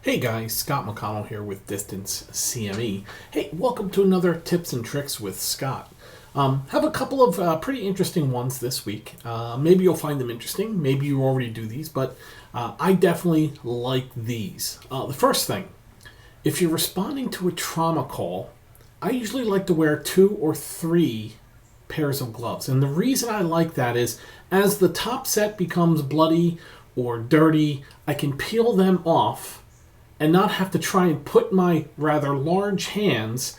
Hey guys, Scott McConnell here with Distance CME. Hey, welcome to another Tips and Tricks with Scott. Have a couple of pretty interesting ones this week. Maybe you'll find them interesting. Maybe you already do these, but I definitely like these. The first thing, if you're responding to a trauma call, I usually like to wear 2 or 3 pairs of gloves. And the reason I like that is as the top set becomes bloody or dirty, I can peel them off and not have to try and put my rather large hands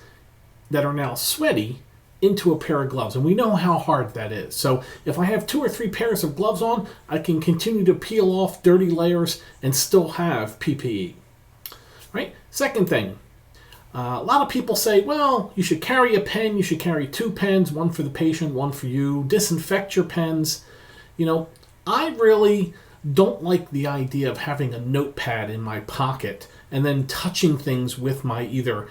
that are now sweaty into a pair of gloves. And we know how hard that is. So if I have 2 or 3 pairs of gloves on, I can continue to peel off dirty layers and still have PPE. Right? Second thing, a lot of people say, well, you should carry a pen, you should carry 2 pens, one for the patient, one for you, disinfect your pens. I really don't like the idea of having a notepad in my pocket and then touching things with my either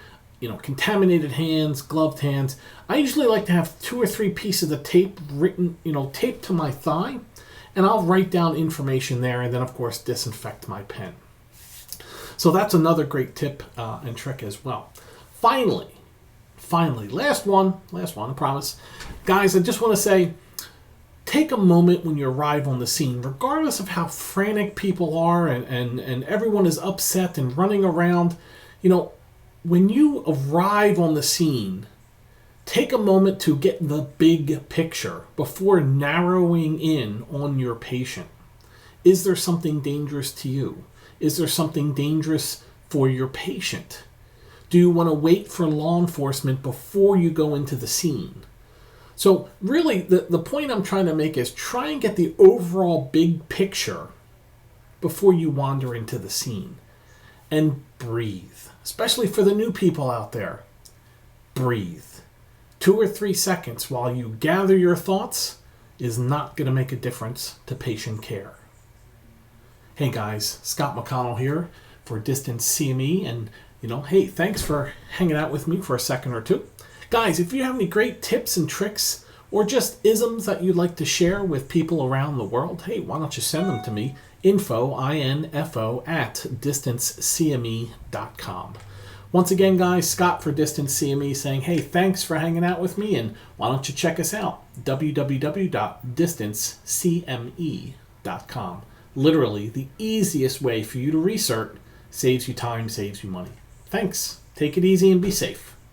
contaminated hands, gloved hands. I usually like to have 2 or 3 pieces of tape taped to my thigh, and I'll write down information there and then of course disinfect my pen. So that's another great tip and trick as well. Finally, last one, I promise. Guys, I just want to say, take a moment when you arrive on the scene, regardless of how frantic people are and everyone is upset and running around. When you arrive on the scene, take a moment to get the big picture before narrowing in on your patient. Is there something dangerous to you? Is there something dangerous for your patient? Do you want to wait for law enforcement before you go into the scene? So really, the point I'm trying to make is try and get the overall big picture before you wander into the scene. And breathe. Especially for the new people out there. Breathe. 2 or 3 seconds while you gather your thoughts is not going to make a difference to patient care. Hey guys, Scott McConnell here for Distance CME. And, hey, thanks for hanging out with me for a second or two. Guys, if you have any great tips and tricks or just isms that you'd like to share with people around the world, hey, why don't you send them to me? Info at distancecme.com. Once again, guys, Scott for Distance CME saying, hey, thanks for hanging out with me, and why don't you check us out? www.distancecme.com. Literally, the easiest way for you to research, saves you time, saves you money. Thanks. Take it easy and be safe.